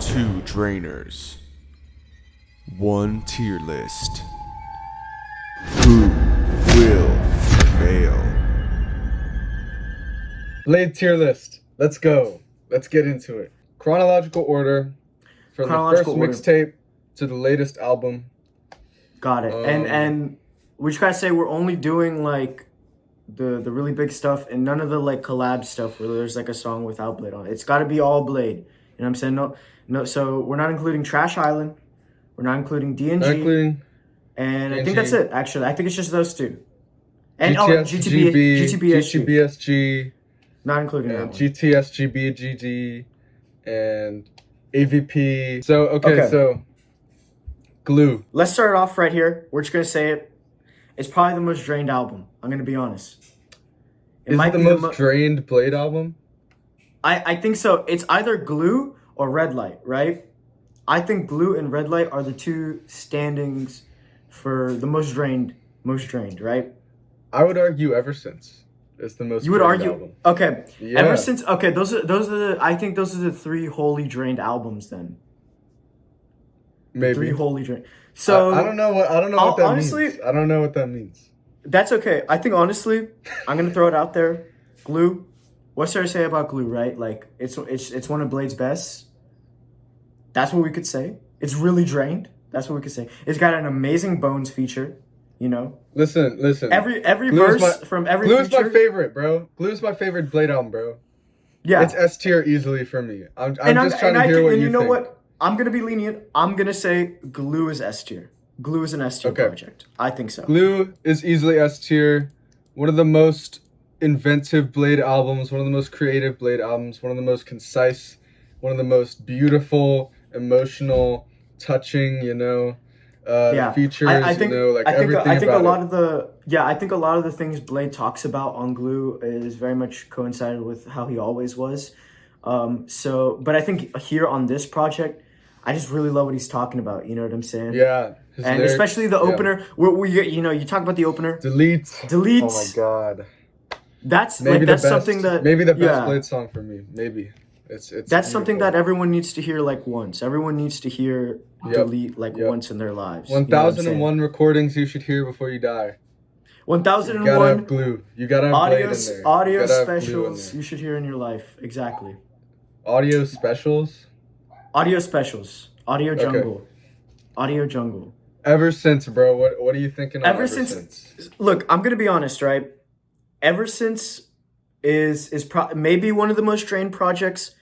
Two drainers. One tier list. Who will prevail? Bladee tier list. Let's go. Let's get into it. Chronological order from the first mixtape to the latest album. Got it. And we just gotta say we're only doing like the really big stuff and none of the like collab stuff where there's like a song without Bladee on it. It's gotta be all Bladee. You know what I'm saying? No. So we're not including Trash Island. We're not including DNG. Not including and DNG. I think that's it. Actually, I think it's just those two. And GTSGB, not including that one. GTSGB, and AVP. So Glue. Let's start off right here. We're just gonna say it. It's probably the most drained album. I'm gonna be honest. Is it the most drained Bladee album? I think so. It's either Glue or Red Light, right? I think Glue and Red Light are the two standings for the most drained, right? I would argue Ever Since is the most. You would argue album. Okay. Yeah. Ever Since, okay, those are the I think those are the three wholly drained albums then. Maybe. Three wholly drained. So I don't know what that honestly, means. I don't know what that means. That's okay. I think honestly, I'm gonna throw it out there. Glue. What's there to say about Glue, right? Like it's one of Blade's best. That's what we could say. It's really drained. That's what we could say. It's got an amazing Bones feature, you know. Listen. Every verse from every Glue's feature. my favorite, bro. Glue's my favorite Bladee album, bro. Yeah. It's S tier easily for me. I'm just trying to hear what you think. And you know what? I'm gonna be lenient. I'm gonna say Glue is S tier. Glue is an S tier project. I think so. Glue is easily S tier. One of the most inventive Bladee albums, one of the most creative Bladee albums, one of the most concise, one of the most beautiful, emotional, touching, the features, I think, everything I think about a lot it. of the I think a lot of the things Bladee talks about on Glue is very much coincided with how he always was. But I think here on this project, I just really love what he's talking about. You know what I'm saying? Yeah. And lyrics, especially the opener, where you talk about the opener. Delete. Oh my God. That's maybe that's the best, something that maybe the best Bladee song for me. Maybe it's that's beautiful. something that everyone needs to hear like once. Everyone needs to hear Delete once in their lives. 1001 recordings you should hear before you die. 1001. You gotta have Glue. You gotta have Bladee in there. Audio specials you should hear in your life. Exactly. Audio specials. Audio specials. Audio jungle. Okay. Audio jungle. Ever Since, bro. What are you thinking of Ever Since? Look, I'm gonna be honest, right? Ever Since is maybe one of the most drained projects,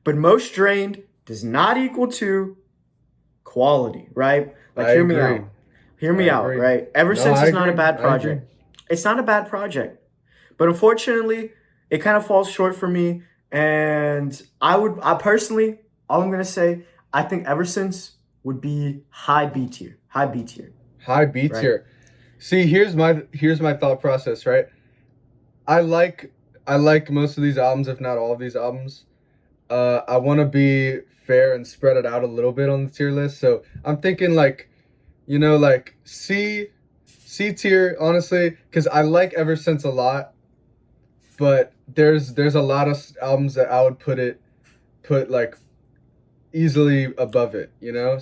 but most drained does not equal to quality, right? Like, hear me out. Hear me out, right? Ever Since is not a bad project. It's not a bad project, but unfortunately, it kind of falls short for me. And I personally, all I'm gonna say, I think Ever Since would be high B tier. High B tier. High B tier. See, here's my thought process, right? I like most of these albums, if not all of these albums. I want to be fair and spread it out a little bit on the tier list. So I'm thinking like C tier, honestly, because I like Ever Since a lot, but there's a lot of albums that I would put like easily above it,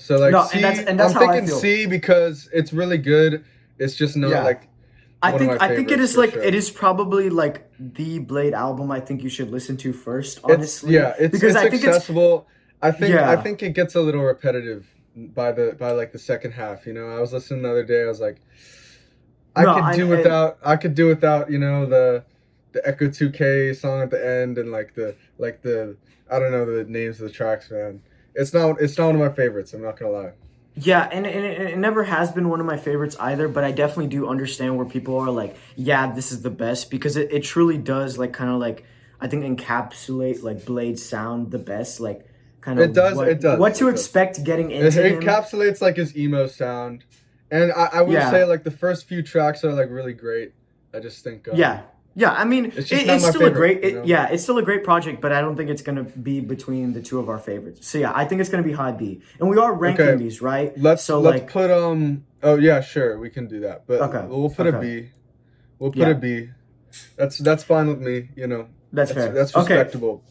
So like no, C, and that's I'm thinking C because it's really good. It's just not like. I think it is like it is probably like the Bladee album I think you should listen to first, honestly. It's accessible. I think it gets a little repetitive by like the second half, I was listening the other day, I was like I could do without, the Echo 2K song at the end and like the I don't know the names of the tracks, man. It's not one of my favorites, I'm not going to lie. Yeah, and it never has been one of my favorites either, but I definitely do understand where people are like, yeah, this is the best, because it truly does like kind of like I think encapsulate like Blade's sound the best, like kind of it does what to expect getting into it encapsulates like his emo sound, and I would say like the first few tracks are like really great. I just think Yeah, I mean, it's still a great, it's still a great project, but I don't think it's gonna be between the two of our favorites. So yeah, I think it's gonna be high B, and we are ranking these, right? Let's put Oh yeah, sure, we can do that, but we'll put a B. We'll put a B. That's fine with me. That's fair. That's respectable.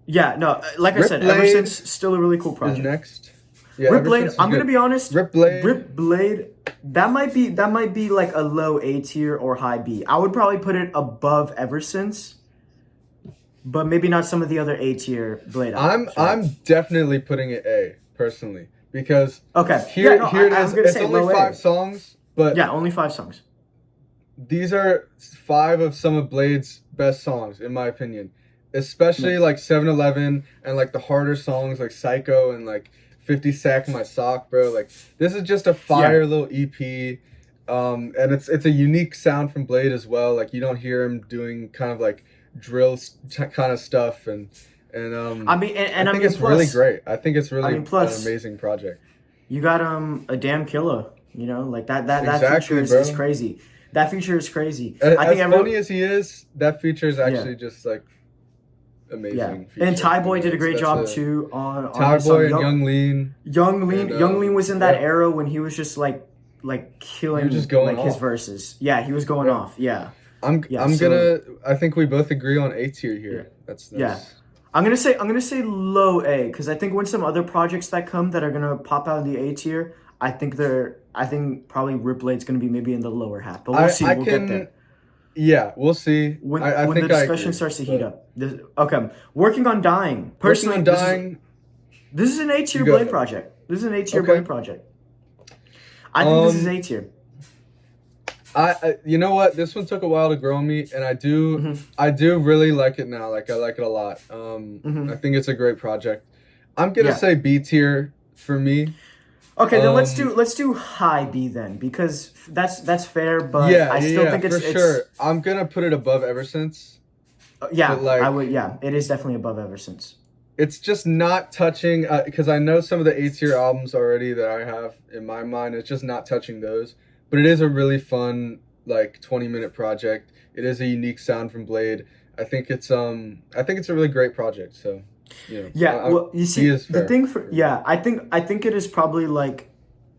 Yeah, no, like I Rip said, Blade Ever Since still a really cool is project. next. Yeah, Rip Ever Blade, Since is I'm gonna good. be honest. Rip Blade. Rip Blade, that might be like a low A tier or high B. I would probably put it above Ever Since, but maybe not some of the other A tier Blade albums. Right? I'm definitely putting it A personally because Okay. here Yeah, no, here it I'm is. gonna It's say only low A. 5 songs, but Yeah, only 5 songs. these are 5 of some of Blade's best songs in my opinion. Especially like 7-Eleven and like the harder songs like Psycho and like 50 Sack My Sock, bro. Like this is just a fire little EP. And it's a unique sound from Blade as well. Like you don't hear him doing kind of like drill kind of stuff and I mean, and I I think mean, it's really plus, great. I think it's really plus, an amazing project. you got a damn killer. You know, like that Exactly, feature is bro. crazy. That feature is crazy. I think funny as he is, that feature is actually just like amazing. Yeah, Feature. and Ty Boy did a great job too on Ty Boy and Young Lean. Young Lean was in that yeah. era when he was just like killing just going like his off. verses. Yeah, he was going off. Yeah. I think we both agree on A tier here. That's yeah. I'm gonna say low A because I think when some other projects that come that are gonna pop out of the A tier, I think probably Rip Blade's gonna be maybe in the lower half. But we'll see. We'll get there. Yeah, we'll see. When I the think discussion starts to heat up. Okay. Working on Dying. Personally, this is an A tier Blade project. This is an A tier Blade project. I think this is A tier. I you know what? This one took a while to grow on me, and I do really like it now. Like I like it a lot. I think it's a great project. I'm gonna say B tier for me. Okay, then let's do high B then because that's fair. But I still think it's sure. I'm gonna put it above Ever Since. Yeah, I would. Yeah, it is definitely above Ever Since. It's just not touching because I know some of the A tier albums already that I have in my mind. It's just not touching those. But it is a really fun, like 20-minute project. It is a unique sound from Blade. I think it's a really great project. So, you know. Yeah, well, you see, the thing I think it is probably like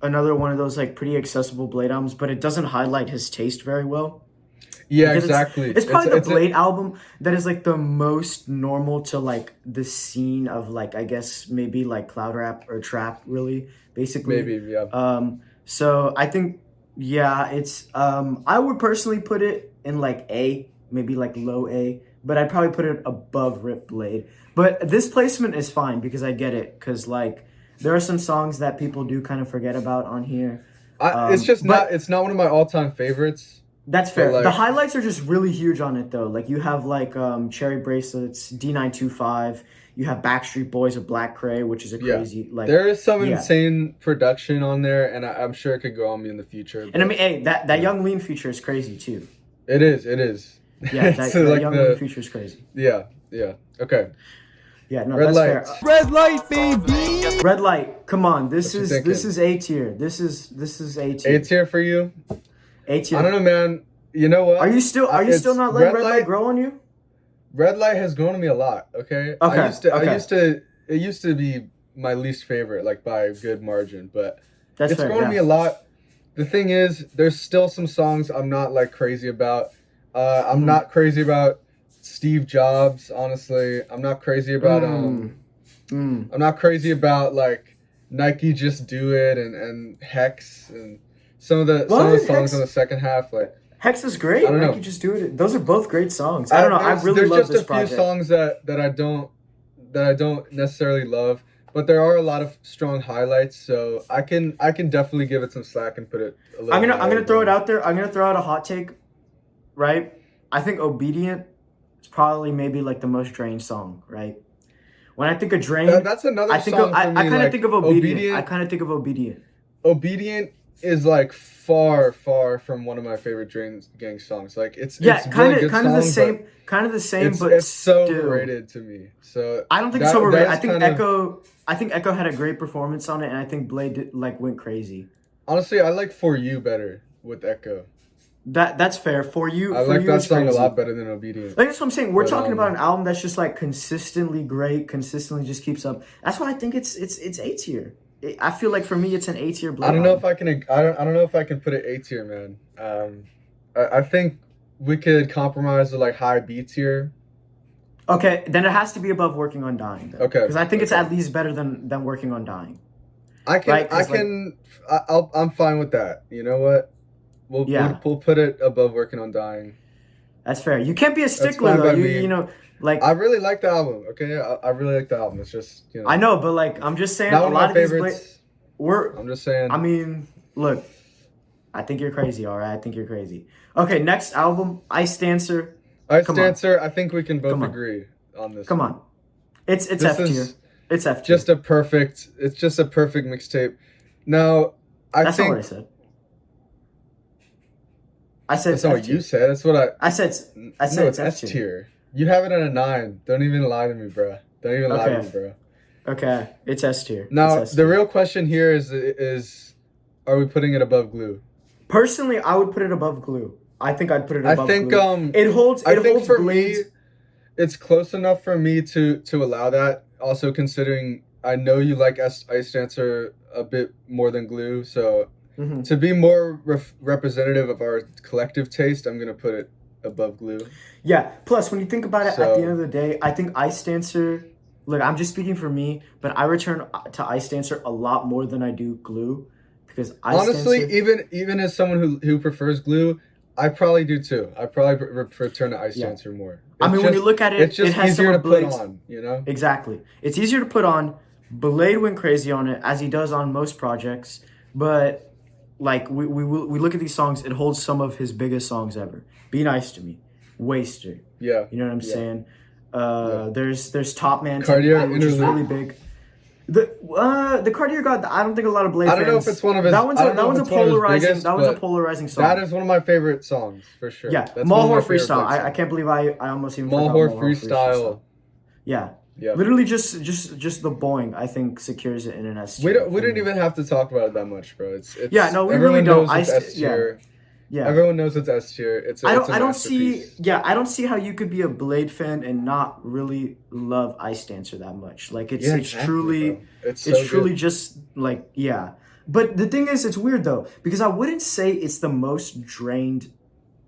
another one of those like pretty accessible Blade albums, but it doesn't highlight his taste very well. Yeah, exactly. It's probably the Blade album that is like the most normal to like the scene of like I guess maybe like cloud rap or trap, really, basically. Maybe, yeah. So I think. Yeah, it's I would personally put it in like A, maybe like low A, but I'd probably put it above Rip Blade. But this placement is fine because I get it because like there are some songs that people do kind of forget about on here. It's not one of my all-time favorites. That's fair. The highlights are just really huge on it though. Like you have like Cherry Bracelets, D925. You have Backstreet Boys with Black Cray, which is a crazy like. There is some insane production on there, and I'm sure it could go on me in the future. And I mean, hey, that Young Lean feature is crazy too. It is. Yeah, that Young Lean feature is crazy. Yeah. Okay. Yeah, no, Red that's light. fair. Red light, baby. Red light. Come on, this is A tier. This is A tier. A tier for you. A tier. I don't know, man. You know what? Are you still not letting Red light grow on you? Red light has grown on me a lot. Okay. It used to be my least favorite, like by a good margin, but it's grown on me a lot. The thing is, there's still some songs I'm not like crazy about. I'm not crazy about Steve Jobs, honestly. I'm not crazy about I'm not crazy about like Nike Just Do It and Hex and some of the songs on the second half like. Hex is great. I don't know. Nike Just Do It. Those are both great songs. I don't know. I really love this project. There's just a few songs that I don't necessarily love, but there are a lot of strong highlights. So I can definitely give it some slack and put it a little. I'm gonna throw it out there. I'm gonna throw out a hot take. Right. I think Obedient is probably maybe like the most Drained song. Right. When I think of Drained, that's another song. I kind of think of Obedient. I kind of think of Obedient. Obedient is like far from one of my favorite Drain Gang songs. Like it's kind of the same, but it's so overrated to me. So I don't think it's so overrated. I think Echo had a great performance on it, and I think Blade went crazy. Honestly, I like For You better with Echo. That's fair. For You, I like that song a lot better than Obedient. Like that's what I'm saying. We're talking about an album that's just like consistently great, consistently just keeps up. That's why I think it's A tier. I feel like for me, it's an A tier Blade. I don't know if I can put it A tier, man. I think we could compromise with like high B tier. Okay, then it has to be above Working on Dying. Then. Okay, Because I think it's okay. at least better than Working on Dying. I can, Right, 'cause, I'm fine with that. You know what? Yeah. We'll put it above Working on Dying. That's fair. You can't be a That's stickler fine though. by me. You know, like I really like the album. Okay, I really like the album. It's just, you know, I know, but like I'm just saying, not a one lot of my of these favorites. I'm just saying. I mean, look, I think you're crazy. All right, I think you're crazy. Okay, next album, Ice Dancer. Ice Come on. Dancer. I think we can both Come on. agree on this. Come one. on, it's This F tier. is It's F tier. just a perfect. It's just a perfect mixtape. Now, That's think not what I said. I said that's not F what tier. you said. That's what I. I said No, it's F S tier. You have it at a 9. Don't even lie to me, bro. Don't even lie to Okay. me, bro. Okay, it's S tier. Now, It's S the tier. real question here is, are we putting it above Glue? Personally, I would put it above Glue. I think I'd put it I above think Glue. It holds. I It think holds for Blade's. me, it's close enough for me to allow that. Also considering I know you like Ice Dancer a bit more than Glue, so Mhm. to be more representative of our collective taste, I'm gonna put it above Glue. Yeah. Plus, when you think about it, at So- the end of the day, I think Ice Dancer. Look, I'm just speaking for me, but I return to Ice Dancer a lot more than I do Glue, because Ice Honestly, Dancer. even as someone who prefers Glue, I probably do too. I probably return to Ice Yeah. Dancer more. I mean, when you look at it, it's just it has easier some to of put Blade's. on. You know. Exactly. It's easier to put on. Blade went crazy on it, as he does on most projects. But like we look at these songs, it holds some of his biggest songs ever. Be Nice to Me, Waster. Yeah. You know what I'm Yeah. saying? Yeah. There's Top Man, Cartier which is Interlude. really big. The Cartier God, I don't think a lot of Blade I don't know fans. if it's one of his. That one's I a, don't that know one's if a it's one of his polarizing. biggest, That one's a but polarizing song. that is one of my favorite songs for sure. Yeah, That's one of my Malhor favorite Freestyle. Blade I songs. can't believe I almost even forgot Malhor Malhor Freestyle. Yeah. Yeah. Literally just the boing, I think, secures it in an S tier. We didn't even have to talk about it that much, bro. It's Yeah, no, we everyone really don't. knows it's S Yeah. tier. Yeah. Everyone knows it's S tier. It's a I don't masterpiece. I don't see how you could be a Blade fan and not really love Ice Dancer that much. Like it's Yeah, it's exactly, truly bro. It's it's so truly good. just like yeah. But the thing is, it's weird though, because I wouldn't say it's the most drained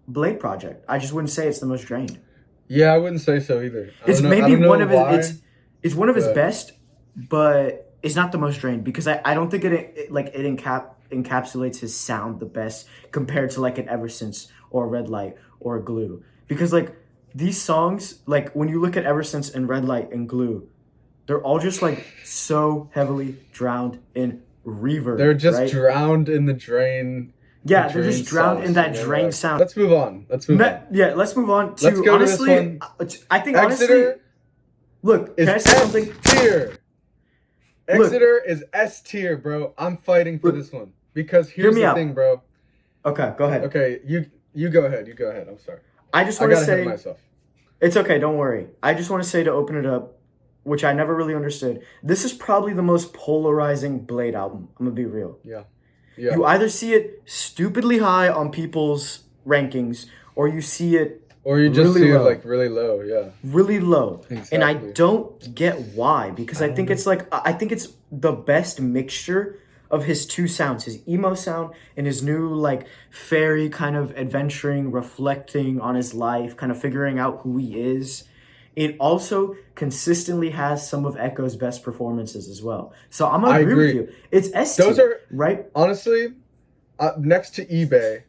Blade project. I just wouldn't say it's the most drained. Yeah, I wouldn't say so either. It's I maybe don't know one of why, his it's one of his but- best, but it's not the most drained because I don't think it encapsulates his sound the best compared to like an Ever Since or Red Light or Glue. Because like these songs, like when you look at Ever Since and Red Light and Glue, they're all just like so heavily drowned in reverb. They're just right? drowned in the drain. Yeah, the they're just drain drowned sauce, in that you know, drain like- sound. Let's move on. Let's move on. Yeah, let's move on to Let's go to this honestly. one. I think honestly, Exeter look, is can I say S something? tier. Look. Exeter is S tier, bro. I'm fighting for Look. this one because Hear here's me the out. thing, bro. Okay, go ahead. Okay, you go ahead. You go ahead. I'm sorry. I just I want got to ahead of say myself. it's okay. Don't worry. I just want to say to open it up, which I never really understood. This is probably the most polarizing Blade album. I'm gonna be real. Yeah. You either see it stupidly high on people's rankings, or you see it Or you just really see it low. like really low. Yeah. really low. And I Exactly. don't get why, because I think it's like I think it's the best mixture of his two sounds, his emo sound and his new like fairy kind of adventuring, reflecting on his life, kind of figuring out who he is. It also consistently has some of Echo's best performances as well. So I'm gonna I agree with agree. you. It's S tier, Those are- right? Honestly, next to eBay,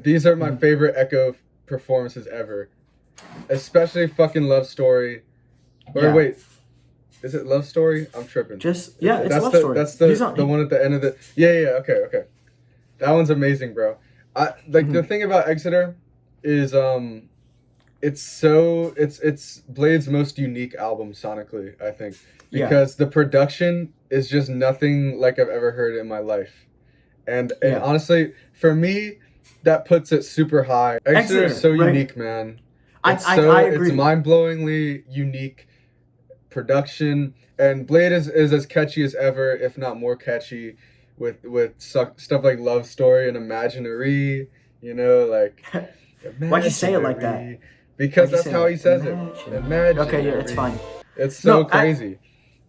these are my favorite Echo performances ever. Especially fucking Love Story. Or Yeah. wait, is it Love Story? I'm tripping. Just yeah, it's that's love the, story. That's the He's on- the one at the end of the. Yeah. Okay. That one's amazing, bro. Mm-hmm. The thing about Exeter is it's Blade's most unique album sonically, I think, Yeah. because the production is just nothing like I've ever heard in my life, and Yeah. honestly, for me, that puts it super high. Exeter is so right? unique, man. I agree. It's mind-blowingly unique production, and Blade is as catchy as ever, if not more catchy, with stuff like Love Story and Imaginary. You know, like Why'd you say it like that? Imaginary. Because Why'd you that's say how it? he says Imaginary. it. Imaginary. Okay, yeah, it's fine. It's so No, crazy.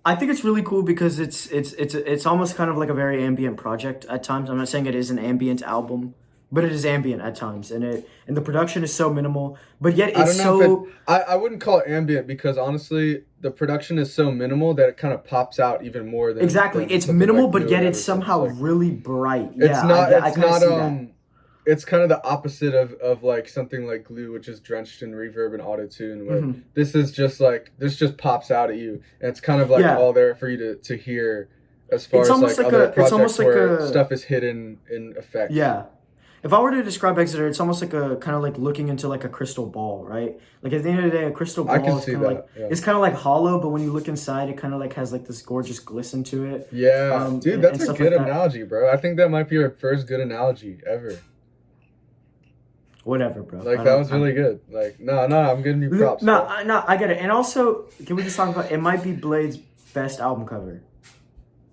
I think it's really cool because it's almost kind of like a very ambient project at times. I'm not saying it is an ambient album, but it is ambient at times, and the production is so minimal, but yet I it's don't know so I wouldn't call it ambient because honestly, the production is so minimal that it kind of pops out even more exactly. than It's something minimal, like but Glue yet and it's Eversense. somehow Like really bright. it's Yeah, not I it's kind of not see that. it's kind of the opposite of like something like Glue, which is drenched in reverb and auto tune, where Hmm. this is just like this just pops out at you, and it's kind of like Yeah, all there for you to hear, as far as like other it's almost projects like where a stuff is hidden in effects. yeah. If I were to describe Exeter, it's almost like a kind of like looking into like a crystal ball, right? Like at the end of the day, a crystal I can ball is see kind of like that. Yeah. it's kind of like hollow, but when you look inside, it kind of like has like this gorgeous glisten to it, Yeah, dude, and that's a stuff good like that. analogy, bro. I think that might be our first good analogy ever. Whatever, bro. Like I that don't. was really good. Like no, I'm giving you props, No, bro. no, I get it. And also, can we just talk about it? Might be Blade's best album cover,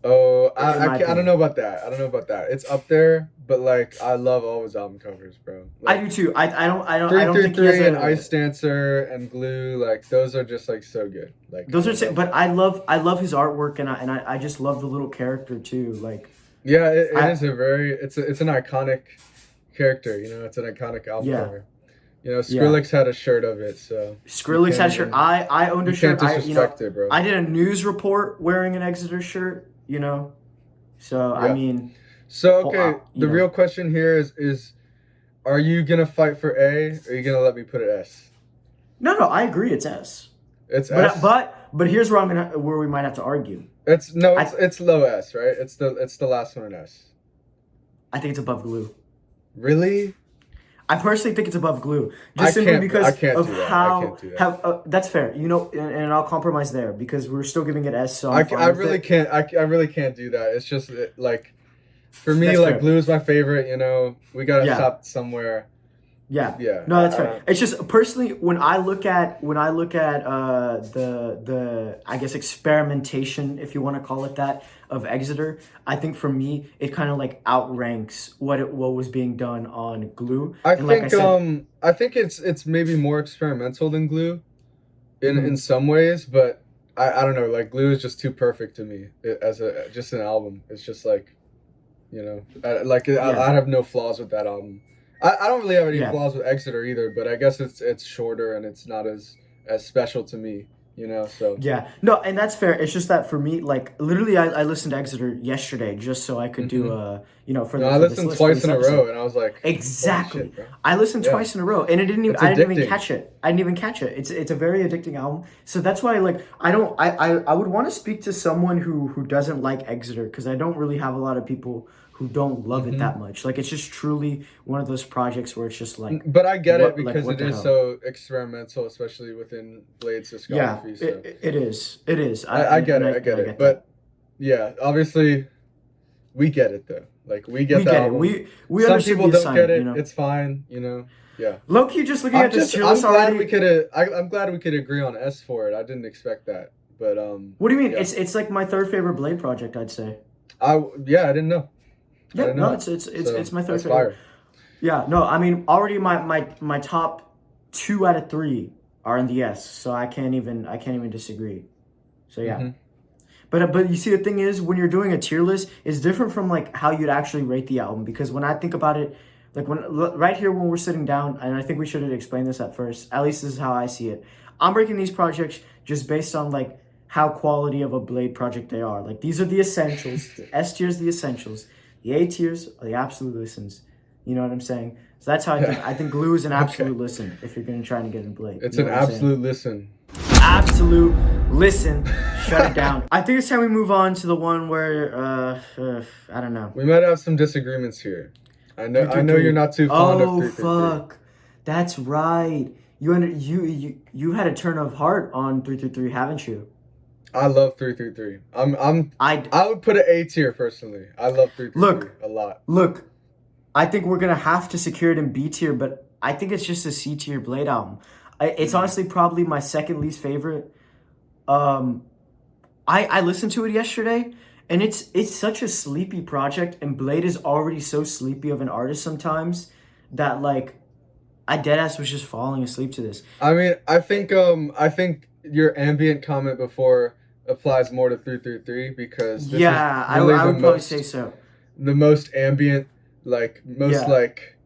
Oh, in my I don't opinion. know about that. I don't know about that. It's up there, but like I love all his album covers, bro. I Like do too. I don't think he has 333 and a. Ice Dancer and Glue, like those are just like so good. Like Those I are, love but them. I love his artwork, and I just love the little character too. Like Yeah, it I is a very it's an iconic character, you know, it's an iconic album yeah cover. You know, yeah. Skrillex had a shirt of it, so you Skrillex can't had a shirt. even I owned a you can't shirt. disrespect it, bro. I did a news report wearing an Exeter shirt. So I Yeah. mean, So okay, you the real know, question here is are you gonna fight for A or are you gonna let me put it S? no, I agree. It's S. It's But S? here's where we might have to argue. It's no, I it's low S, right? It's the last one in S. I think it's above Glue. Really? I personally think it's above Glue, just simply I because can't of do that. I can't how do that. how that's fair. And I'll compromise there because we're still giving it S, so I, I'm fine I with really it. can't I really can't do that. It's just like for me That's like fair. Glue is my favorite, you know. We got to Yeah. stop somewhere. Yeah. Yeah. No, that's I fair. don't It's just personally when I look at the I guess experimentation, if you want to call it that, of Exeter, I think for me it kind of like outranks what was being done on Glue. And like I said, I think it's maybe more experimental than Glue in mhm, some ways, but I don't know, like Glue is just too perfect to me as a just an album. It's just like, you know, yeah, I have no flaws with that album. I don't really have any yeah. flaws with Exeter either, but I guess it's shorter and it's not as special to me, you know. So Yeah, no, and that's fair. It's just that for me, like literally, I listened to Exeter yesterday just so I could do hmm no, I for this listened list for twice this in a episode. row, and I was like, holy Exactly. shit, bro. I listened Yeah, twice in a row, and it's I didn't even addicting. catch it. I didn't even catch it. It's a very addicting album. So that's why like I don't I would want to speak to someone who doesn't like Exeter because I don't really have a lot of people who don't love it hmm that much. Like it's just truly one of those projects where it's just like But I get it because what it the is hell. so experimental, especially within Blade's Yeah, discography. So it is. It is. I get it, I And get I it. get that. But yeah, obviously we get it though. Like we get We the get it. album. We Some understood people the don't get assignment, it. It's fine, you know. Yeah. Low key, just looking at this tier I'm list glad we already. could I'm glad we could agree on S for it. I didn't expect that. But What do you mean? yeah. It's like my third favorite Blade project, I'd say. I didn't know. I Yeah, didn't know no, that. it's So my third that's favorite. fire. Yeah, no, I mean already my top 2 out of 3 are in the S, so I can't even disagree. So yeah. hmm But you see the thing is when you're doing a tier list, it's different from like how you'd actually rate the album because when I think about it, like right here when we're sitting down, and I think we should have explained this at first. At least this is how I see it. I'm breaking these projects just based on like how quality of a Blade project they are. Like these are the essentials. The S tier is the essentials. The A tiers are the absolute listens. You know what I'm saying? So that's how I think. Yeah. I think Glue is an Okay. absolute listen if you're gonna try to get in Blade. It's You know an what I'm saying? absolute listen. Absolute listen. Shut it down. I think it's time we move on to the one where I don't know. We might have some disagreements here. I know you're 333. not too fond of Oh 333. fuck, that's right. You had a turn of heart on 333, haven't you? I love 333. I I would put an A tier personally. I love 333 look a lot. look. I think we're gonna have to secure it in B tier, but I think it's just a C tier Blade album. It's honestly probably my second least favorite. Um, I listened to it yesterday, and it's such a sleepy project, and Blade is already so sleepy of an artist sometimes that like I deadass was just falling asleep to this. I mean, I think your ambient comment before applies more to 333 because this is Yeah, really I would probably say so. the most ambient, like most Yeah, like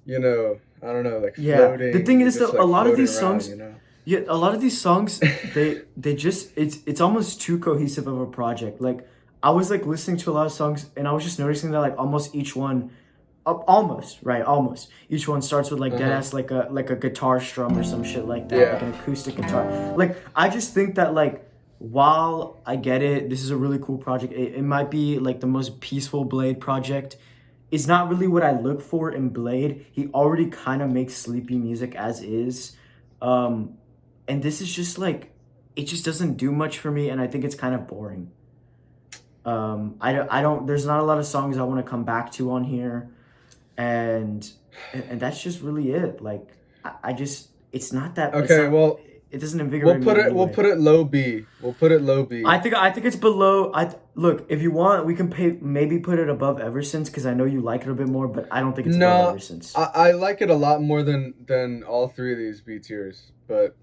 you know, I don't know, like Yeah. floating. The thing is, just, though, a like, lot of floating these around, songs, you know. yeah, a lot of these songs, they just it's almost too cohesive of a project. Like I was like listening to a lot of songs, and I was just noticing that like almost each one, almost right, almost each one starts with like dead Uh-huh. ass like a guitar strum or some shit like that, like Yeah. an acoustic guitar. Like I just think that like while I get it, this is a really cool project. It might be like the most peaceful Blade project. It's not really what I look for in Blade. He already kind of makes sleepy music as is. Um, and this is just like, it just doesn't do much for me, and I think it's kind of boring. I don't, there's not a lot of songs I want to come back to on here. And that's just really it. Like, I just, it's not that, it's Okay, not, well, it doesn't invigorate me in any we'll way. put it low B. We'll put it low B. I think it's below. Look, if you want, we can maybe put it above Ever Since because I know you like it a bit more, but I don't think it's above No, Ever Since. I like it a lot more than all three of these B tiers, but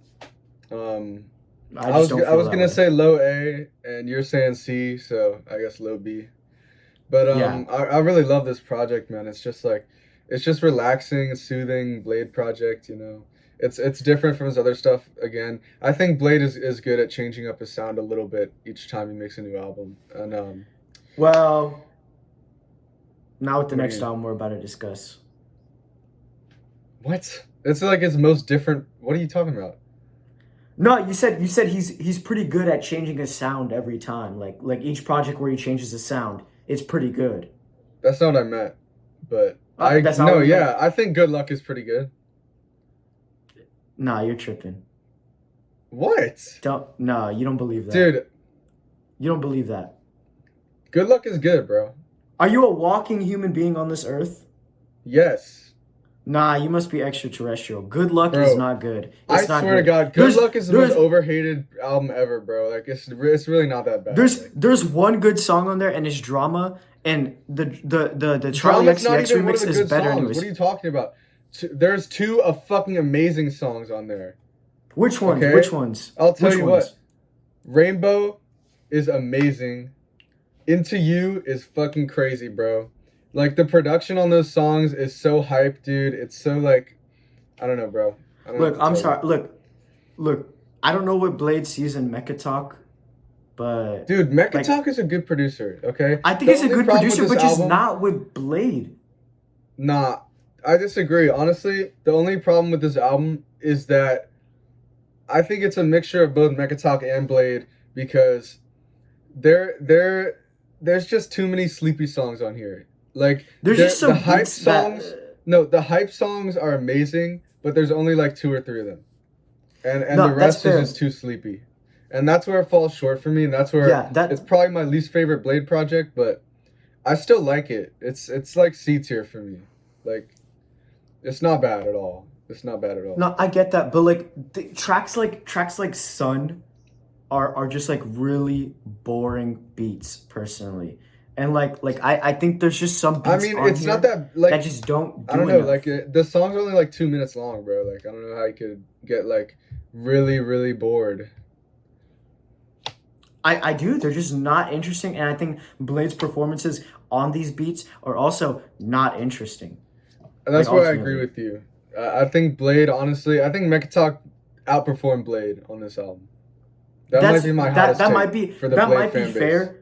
I just don't feel I was that gonna way. say low A, and you're saying C, so I guess low B. But Yeah. I really love this project, man. It's just like, it's just relaxing, soothing Blade project. You know, it's different from his other stuff. Again, I think Blade is good at changing up his sound a little bit each time he makes a new album. And Well, now with the What do next you mean? album we're about to discuss. what? It's like his most different. What are you talking about? No, you said he's pretty good at changing his sound every time. Like each project where he changes his sound, it's pretty good. That's not what I meant. But That's not no, what you meant? yeah, I think Good Luck is pretty good. Nah, you're tripping. What? No, you don't believe that. Dude, You don't believe that. Good Luck is good, bro. Are you a walking human being on this earth? Yes. Nah, you must be extraterrestrial. Good Luck Bro, is not good. It's not swear to good. God, Good There's- Luck is the most there's- overhated album ever, bro. Like it's really not that bad. Like, There's one good song on there, and it's Drama, and the Charlie Drama's not XCX even one of remix the is good better songs. anyways. What are you talking about? There's two fucking amazing songs on there. Which ones? Okay? Which ones? I'll tell Which you ones? what. Rainbow is amazing. Into You is fucking crazy, bro. Like the production on those songs is so hype, dude. It's so like, I don't know, bro. I don't know Look, what to I'm tell sorry. you. Look. I don't know what Blade sees in Mecha Talk, but Dude, Mecha is a good producer, okay? I think The he's a only good problem with producer, this but just album- not with Blade. Nah, I disagree. Honestly, the only problem with this album is that I think it's a mixture of both Mecha and Blade because there's just too many sleepy songs on here. Like There's just some the hype beats that- songs. No, the hype songs are amazing, but there's only like 2 or 3 of them, and No, the that's rest fair. is just too sleepy, and that's where it falls short for me. And that's where it's probably my least favorite Blade project, but I still like it. It's like C tier for me. Like, it's not bad at all. It's not bad at all. No, I get that, but like tracks like Sun are just like really boring beats personally. And like I think there's just some beats I mean, on it's here not that like that just don't do I don't know. enough. Like the song's only like 2 minutes long, bro. Like I don't know how you could get like really bored. I do. They're just not interesting, and I think Blade's performances on these beats are also not interesting. And that's Like, why I ultimately. agree with you. I think Blade, honestly, I think Mecha outperformed Blade on this album. That might be my hottest that take might be for the that Blade might be fan base. fair.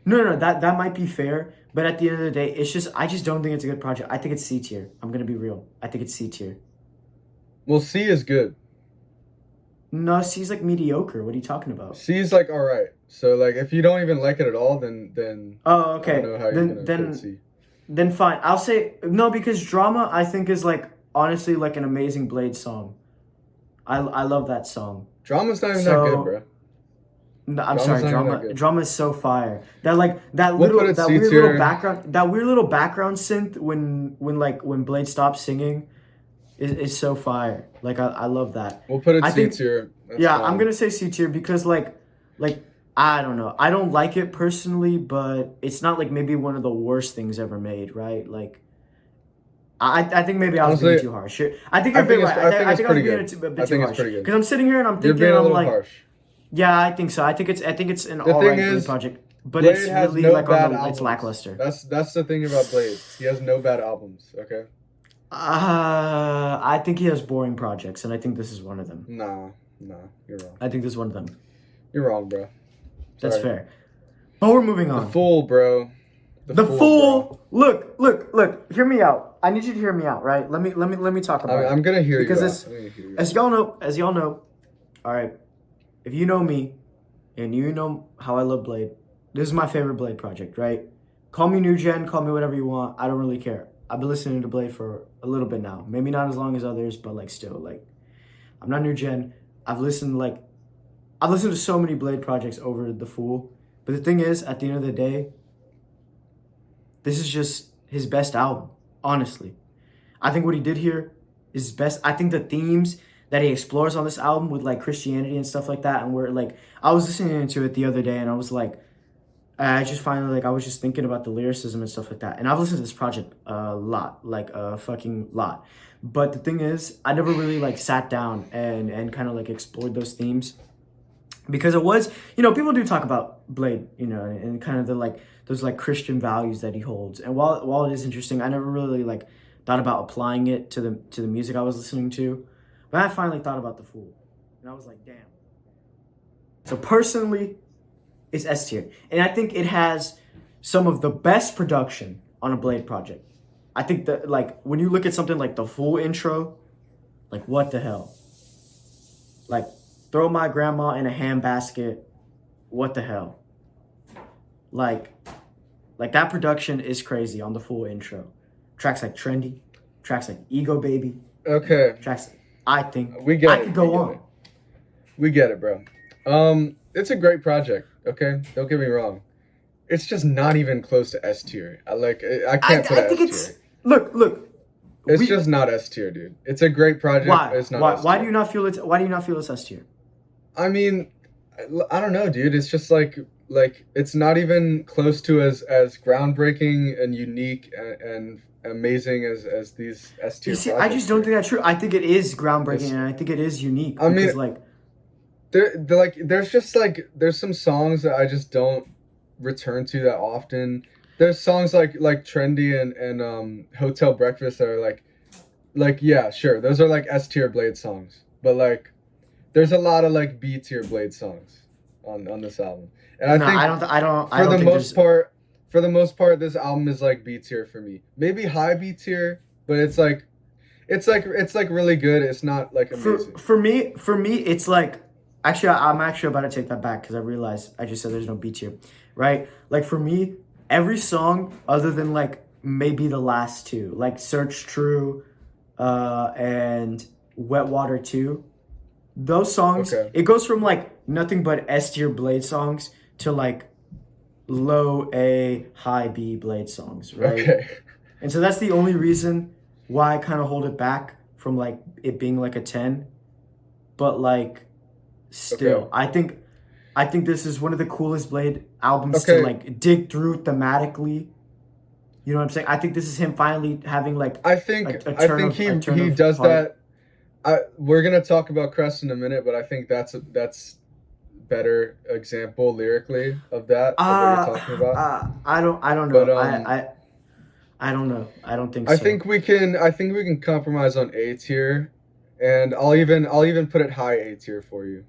No, that might be fair. But at the end of the day, it's just I just don't think it's a good project. I think it's C tier. I'm gonna be real. I think it's C tier. Well, C is good. No, C's like mediocre. What are you talking about? C is like all right. So like if you don't even like it at all, then Oh, I okay. don't know how you're gonna put C. Then fine. I'll say no because Drama I think is like honestly like an amazing Blade song. I love that song. Drama's not even So- that good, bro. No, I'm Drama's sorry, not even that Drama. good. Drama is so fire. That like that We'll little put it that C weird tier. little background synth when Blade stops singing is so fire. Like I love that. We'll put it I C think- tier. That's Yeah, fine. I'm gonna say C tier because like I don't know. I don't like it personally, but it's not like maybe one of the worst things ever made, right? Like I think maybe I was being Honestly, too harsh. I think I you're being think right. it's- I think I it's think I was pretty being good. a bit I too think it's harsh. pretty good. Because I'm sitting here and I'm You're thinking being a I'm little like harsh. yeah, I think so. I think it's an The alright thing Blade is, project, but Blade it's has really no like bad on the, albums. it's lackluster. That's the thing about Blade. He has no bad albums. Okay. I think he has boring projects, and I think this is one of them. Nah, you're wrong. I think this is one of them. You're wrong, bro. That's Sorry. fair. But we're moving The on. Fool, bro. The Fool. Bro. Look. Hear me out. I need you to hear me out, right? Let me talk about it. I'm gonna hear because you it's, out. I'm gonna hear you as y'all know, all right. If you know me, and you know how I love Blade, this is my favorite Blade project, right? Call me new gen, call me whatever you want. I don't really care. I've been listening to Blade for a little bit now. Maybe not as long as others, but like still, like I'm not new gen. I've listened to so many Blade projects over The Fool. But the thing is, at the end of the day, this is just his best album, honestly. I think what he did here is his best. I think the themes that he explores on this album with like Christianity and stuff like that, and where like I was listening to it the other day and I was like, I just finally like I was just thinking about the lyricism and stuff like that. And I've listened to this project a lot, like a fucking lot. But the thing is, I never really like sat down and kind of like explored those themes. Because it was, people do talk about Blade, and kind of the like those like Christian values that he holds. And while it is interesting, I never really like thought about applying it to the music I was listening to. But I finally thought about The Fool. And I was like, damn. So personally, it's S tier. And I think it has some of the best production on a Blade project. I think that like when you look at something like the Fool intro, like what the hell? Like throw my grandma in a handbasket. What the hell? Like that production is crazy on the Fool intro. Tracks like Trendy, tracks like Ego Baby. Okay. Tracks I think we get I it. could go on. We get it, bro. It's a great project, okay? Don't get me wrong. It's just not even close to S tier. I can't put it S tier. Look. It's just not S tier, dude. It's a great project. Why? It's not S tier. Why do you not feel it? Why do you not feel it's S tier? I mean, I don't know, dude. It's just like it's not even close to as groundbreaking and unique and amazing as these S tier. You see, I just don't think that's true. I think it is groundbreaking and I think it is unique. I mean, like there's some songs that I just don't return to that often. There's songs like Trendy and Hotel Breakfast that are like yeah, sure, those are like S tier Blade songs, but like there's a lot of like B tier Blade songs on this album, and I think for the most part this album is like B tier for me, maybe high B tier, but it's like really good. It's not like amazing. For me it's like actually I'm actually about to take that back because I realized I just said there's no B tier, right? Like for me, every song other than like maybe the last two, like Search True and Wet Water 2, those songs, It goes from like nothing but S tier Blade songs to like low A, high B Blade songs, right? Okay. And so that's the only reason why I kind of hold it back from like it being like a 10. But like still, I think this is one of the coolest Blade albums to like dig through thematically. You know what I'm saying? I think this is him finally having like I think he does that. We're gonna talk about Crest in a minute, but I think that's better example lyrically of that what you're talking about. I don't know. But, I don't know. I don't think so. I think we can compromise on A tier, and I'll even put it high A tier for you.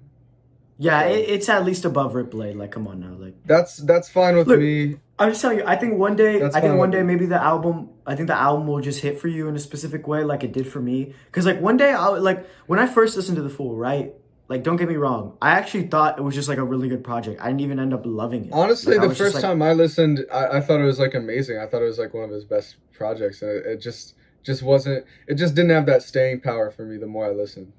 Yeah, it's at least above Rip Blade. Like, come on now, like that's fine with me. I'm just telling you. I think one day maybe the album will just hit for you in a specific way, like it did for me. Because like one day when I first listened to The Fool, right? Like, don't get me wrong. I actually thought it was just like a really good project. I didn't even end up loving it. Honestly, like, the first time I listened, I thought it was like amazing. I thought it was like one of his best projects, and it just wasn't. It just didn't have that staying power for me. The more I listened.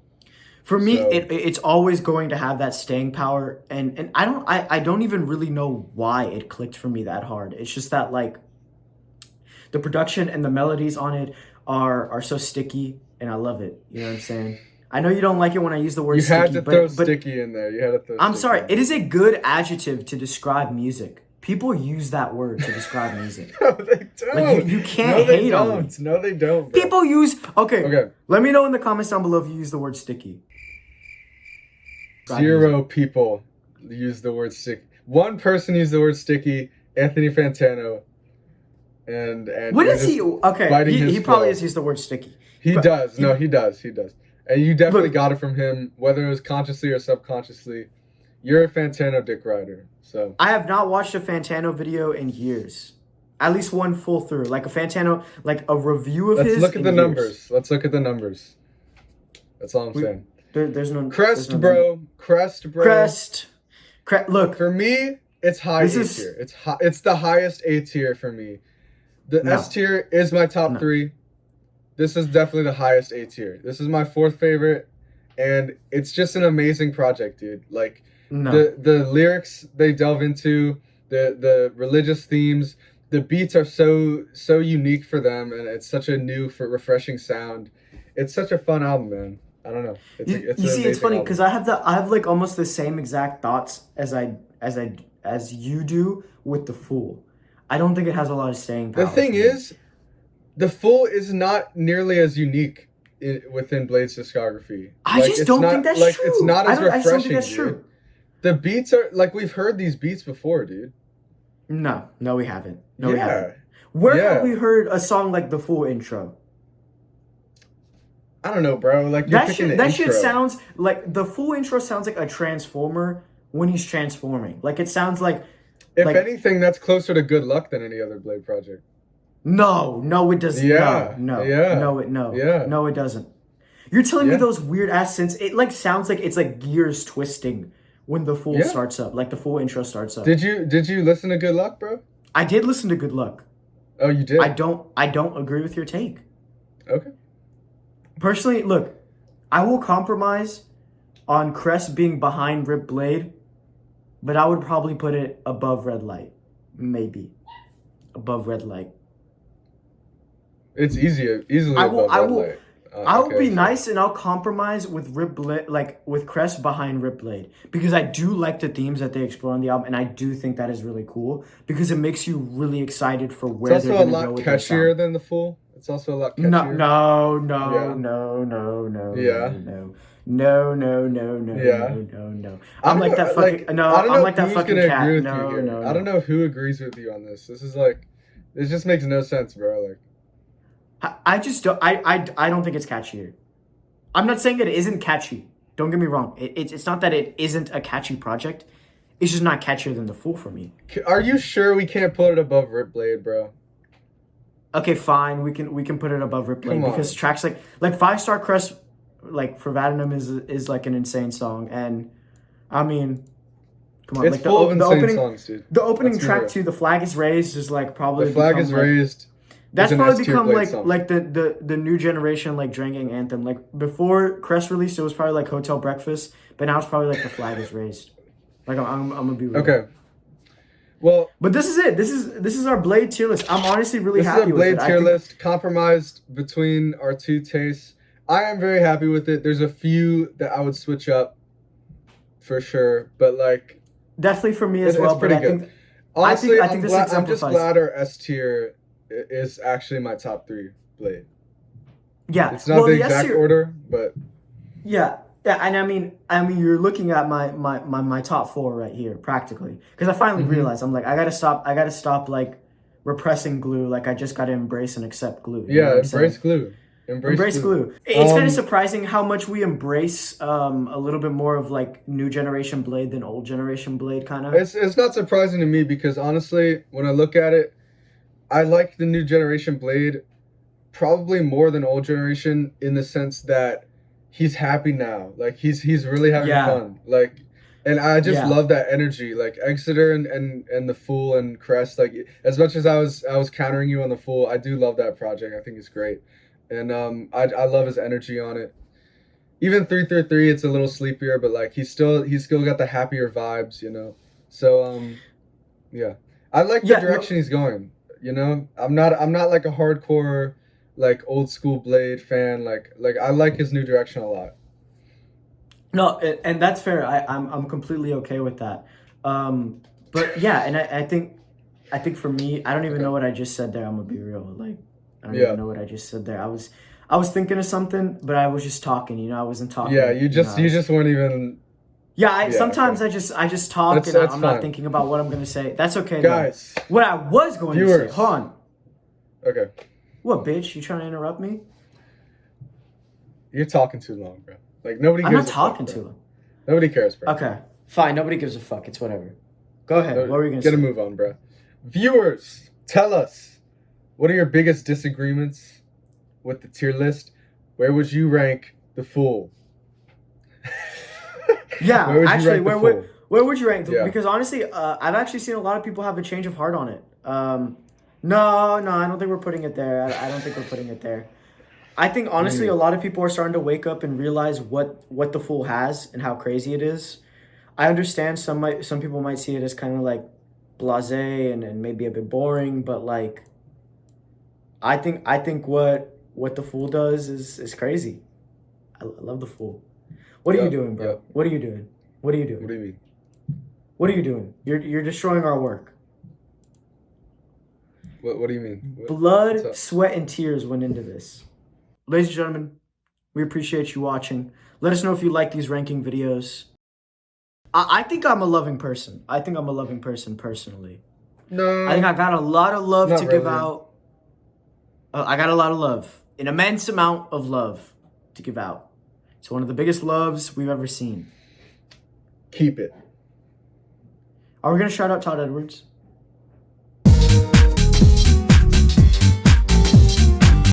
For me, it's always going to have that staying power, and I don't even really know why it clicked for me that hard. It's just that like the production and the melodies on it are so sticky, and I love it. You know what I'm saying? I know you don't like it when I use the word sticky. You had to throw sticky in there. You had to throw. I'm sorry. It is a good adjective to describe music. People use that word to describe music. No, they don't. Like you can't hate on it. No, they don't. Bro. People use okay. Let me know in the comments down below if you use the word sticky. 0 people use the word sticky. One person used the word sticky, Anthony Fantano, and What you're is he? just Okay, biting he his probably flow. is. He's the word sticky. He But does. No, he does. He does. And you definitely Look. got it from him, whether it was consciously or subconsciously. You're a Fantano dick rider. So I have not watched a Fantano video in years. At least one full through, like a Fantano, like a review of let's his. look at in the years. numbers. Let's look at the numbers. That's all I'm saying. There's no Crest, there's no bro. Crest, bro. Crest. Look, For me, it's high This A is- tier. It's high. It's the highest A tier for me. The No. S tier is my top No. 3. This is definitely the highest A tier. This is my 4th favorite, and it's just an amazing project, dude. Like no. the lyrics they delve into, the religious themes, the beats are so unique for them, and it's such a new, refreshing sound. It's such a fun album, man. I don't know. It's You an see, it's amazing funny album. because I have like almost the same exact thoughts as you do with the Fool. I don't think it has a lot of staying power. The thing for me. is, the Fool is not nearly as unique within Blade's discography. I just it's don't not, think that's like, true. It's not as I refreshing, just don't think that's dude. true. The beats are like we've heard these beats before, dude. No, we haven't. No, we Yeah. haven't. Where Yeah. have we heard a song like the Fool intro? I don't know, bro. Like you're picking the That shit intro. sounds like the Fool intro sounds like a transformer when he's transforming. Like it sounds like If like- anything, that's closer to Good Luck than any other Blade project. no, it doesn't. Yeah, no, yeah, yeah. no, it doesn't. You're telling me Yeah. those weird ass synths? It like sounds like it's like gears twisting when the Fool Yeah. starts up, like the Fool intro starts up. Did you listen to Good Luck, bro? I did listen to Good Luck. Oh, you did. I don't agree with your take. Okay. Personally, look, I will compromise on Crest being behind Rip Blade, but I would probably put it above Red Light. Maybe. Above Red Light. It's easily I will- above I Red will- Light. I'll Okay, be so- nice and I'll compromise with Rip Blade, like with Crest behind Rip Blade, because I do like the themes that they explore on the album, and I do think that is really cool because it makes you really excited for where It's they're also a going to go lot with their catchier sound. than the Fool. It's also a lot No, catchier. no, Yeah. no, Yeah. no. Yeah. No. I I'm don't like know, that fucking I don't I'm know like that who's fucking gonna cat. agree with No, you here. no. I don't know who agrees with you on this. This is like, it just makes no sense, bro. Like, I just don't. I don't think it's catchier. I'm not saying that it isn't catchy. Don't get me wrong. It's not that it isn't a catchy project. It's just not catchier than the Fool for me. are you sure we can't put it above Rip Blade, bro? Okay, fine. We can put it above Rip Blade Come on. because tracks like 5-Star Crest, like for Vadenum is like an insane song, and I mean, come on, It's like full of the insane opening songs, dude. the opening Let's be track real. to The Flag Is Raised is like probably The Flag become, is like- raised. That's an probably S-tier become Blade like song. like the new generation like drinking anthem. Like before Crest released, it was probably like Hotel Breakfast, but now it's probably like The Flag Is Raised. Like I'm gonna be real. Okay. Well, But this is it. This is our Blade tier list. I'm honestly really this is happy a Blade with it. tier I think- list compromised between our two tastes. I am very happy with it. There's a few that I would switch up for sure, but like Definitely for me as it's well. pretty but good. I think Honestly, I think this I'm just exemplifies- glad our S tier is actually my top 3 Blade. yeah, It's not the S exact tier- order, but Yeah, and I mean, you're looking at my top 4 right here, practically, because I finally Mm-hmm. realized I'm like I gotta stop like repressing glue. Like I just gotta embrace and accept glue. You know yeah, what I'm saying? embrace glue. Embrace glue. It's kind Um, of surprising how much we embrace a little bit more of like new generation Blade than old generation Blade, kind of. It's not surprising to me because honestly, when I look at it, I like the new generation Blade probably more than old generation in the sense that he's happy now. Like he's really having Yeah. fun. Like, and I just Yeah. love that energy. Like Exeter and the Fool and Crest. Like as much as I was countering you on the Fool, I do love that project. I think it's great, and I love his energy on it. Even 333, it's a little sleepier, but like he's still got the happier vibes, you know. So yeah, I like the Yeah, direction he's going. You know, I'm not like a hardcore like old school Blade fan. Like I like his new direction a lot. No, and that's fair. I'm completely okay with that. But yeah, and I think for me, I don't even know what I just said there. I'm gonna be real. Like I don't Yeah. even know what I just said there. I was thinking of something, but I was just talking. You know, I wasn't talking. Yeah, you know, I was- just weren't even. Yeah, Yeah, sometimes okay. I just talk That's and I'm fine. not thinking about what I'm gonna say. That's okay. though. Guys, What I was going to Viewers. say, hold on. Okay. What, bitch? You trying to interrupt me? You're talking too long, bro. Like, nobody I'm gives not a fuck, talking bro. to him. Nobody cares, bro. Okay, fine. Nobody gives a fuck. It's whatever. Go ahead. What were you gonna say? Gotta move on, bro. Viewers, tell us, what are your biggest disagreements with the tier list? Where would you rank The Fool? Yeah, Where would you actually, rank The where Fool? would you rank? Yeah. Because honestly, I've actually seen a lot of people have a change of heart on it. No, I don't think we're putting it there. I don't think we're putting it there. I think honestly, a lot of people are starting to wake up and realize what The Fool has and how crazy it is. I understand some people might see it as kind of like blasé and maybe a bit boring, but like I think what The Fool does is crazy. I love The Fool. What are you doing, bro? Yep. What are you doing? What are you doing? What do you mean? What are you doing? You're destroying our work. What do you mean? What's Blood, up? sweat, and tears went into this. Ladies and gentlemen, we appreciate you watching. Let us know if you like these ranking videos. I think I'm a loving person. I think I'm a loving person personally. No. I think I got a lot of love Not to give really. out. I got a lot of love. An immense amount of love to give out. It's one of the biggest loves we've ever seen. Keep it. Are we going to shout out Todd Edwards?